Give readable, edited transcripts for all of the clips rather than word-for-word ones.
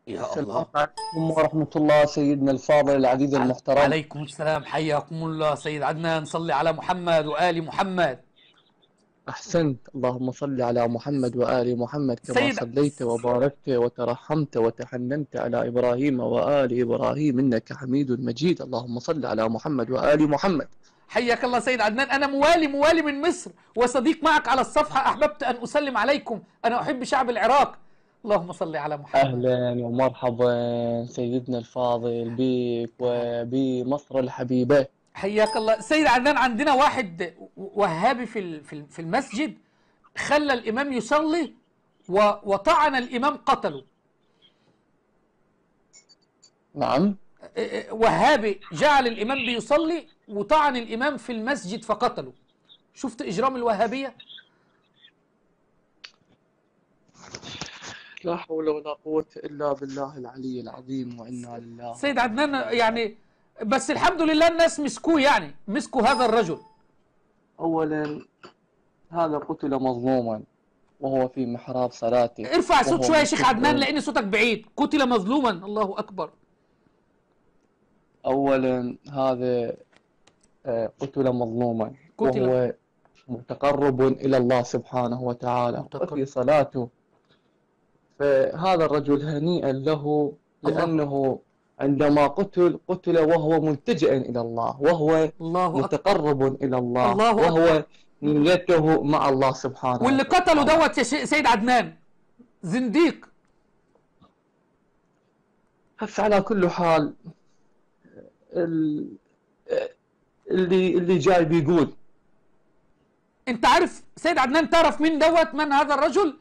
يا السلام الله. عليكم ورحمة الله سيدنا الفاضل العزيز المحترم. عليكم السلام، حياكم الله سيد عدنان. صلي على محمد وآل محمد. أحسنت، اللهم صل على محمد وآل محمد كما سيد صليت وباركت وترحمت وتحننت على إبراهيم وآل إبراهيم إنك حميد مجيد. اللهم صل على محمد وآل محمد. حياك الله سيد عدنان. أنا موالي من مصر وصديق معك على الصفحة. أحببت أن أسلم عليكم. أنا أحب شعب العراق. اللهم صل على محمد. أهلا ومرحبا سيدنا الفاضل بك وبمصر الحبيبة. حياك الله سيد عدنان. عندنا واحد وهابي في المسجد، خلى الإمام يصلي وطعن الإمام، قتله. نعم. وهابي جعل الإمام بيصلي وطعن الإمام في المسجد فقتله. شفت إجرام الوهابية؟ لا حول ولا قوة إلا بالله العلي العظيم وإنا لله سيد وإنا عدنان إليه. يعني بس الحمد لله الناس مسكوه، يعني مسكوا هذا الرجل. أولا هذا قتل مظلوما وهو في محراب صلاته ارفع صوت وهو شوية يا شيخ عدنان متكئ. لأن صوتك بعيد. قتل مظلوما، الله أكبر. أولا هذا قتل مظلوما قتل وهو متقرب إلى الله سبحانه وتعالى متقرب. وفي صلاته. فهذا الرجل هنيئا له الله لأنه عندما قتل وهو ملتجئ إلى الله وهو الله أكبر. متقرب إلى الله الله أكبر. وهو نيته مع الله سبحانه واللي قتله وتعالى. دوت يا سيد عدنان زنديق. بس على كل حال ال- اللي جاي بيقول. انت عارف سيد عدنان، تعرف مين دوت؟ من هذا الرجل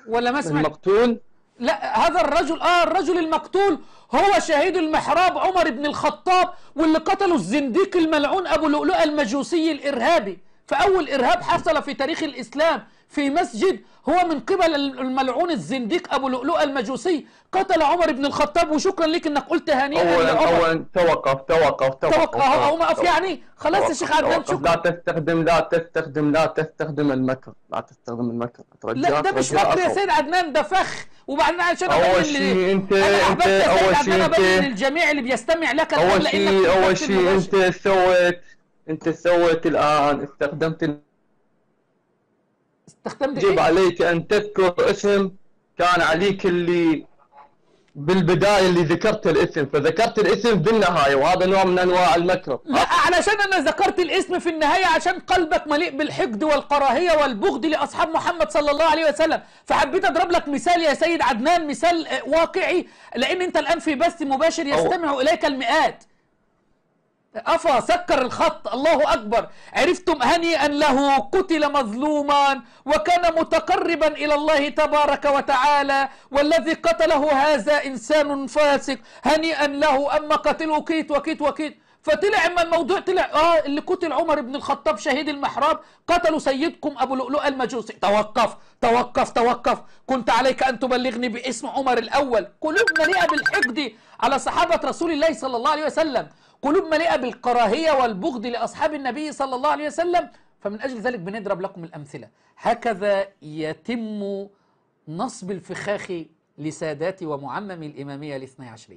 ولا ما سمعت؟ المقتول. لا، هذا الرجل الرجل المقتول هو شهيد المحراب عمر بن الخطاب، واللي قتله الزنديق الملعون أبو لؤلؤة المجوسي الإرهابي. فأول إرهاب حصل في تاريخ الإسلام في مسجد هو من قبل الملعون الزنديق أبو لؤلؤة المجوسي. قتل عمر بن الخطاب. وشكرا لك أنك قلت هنيئا لعمر. أولا توقف أقوم أقف يعني. خلاص يا شيخ عدنان، توقف. شكرا. لا تستخدم المكر. لا ده مش فخر يا سيد عدنان، ده فخ. وبعدين عشان أول شيء انا احببت يا سيد عدنان ابين للجميع اللي بيستمع لك أول شيء أنت سويت الآن استخدمت يجب ايه؟ عليك أن تذكر اسم كان عليك اللي بالبداية اللي ذكرت الاسم، فذكرت الاسم بالنهاية، وهذا نوع من أنواع المكر. لا، علشان انا ذكرت الاسم في النهاية عشان قلبك مليء بالحقد والكراهية والبغض لأصحاب محمد صلى الله عليه وسلم. فحبيت اضرب لك مثال يا سيد عدنان، مثال واقعي، لان انت الان في بث مباشر يستمع اليك المئات. أفا سكر الخط. الله أكبر. عرفتم؟ هنيئا له، قتل مظلوما وكان متقربا إلى الله تبارك وتعالى، والذي قتله هذا إنسان فاسق. هنيئا له. أما قتله كيت وكيت وكيت. فطلع اما الموضوع طلع اللي قتل عمر بن الخطاب شهيد المحراب قتلوا سيدكم ابو لؤلؤ المجوسي. توقف توقف توقف. كنت عليك ان تبلغني باسم عمر الاول. قلوب مليئه بالحقد على صحابه رسول الله صلى الله عليه وسلم، قلوب مليئه بالكراهيه والبغض لاصحاب النبي صلى الله عليه وسلم. فمن اجل ذلك بنضرب لكم الامثله. هكذا يتم نصب الفخاخ لسادات ومعمم الاماميه الاثني عشريه.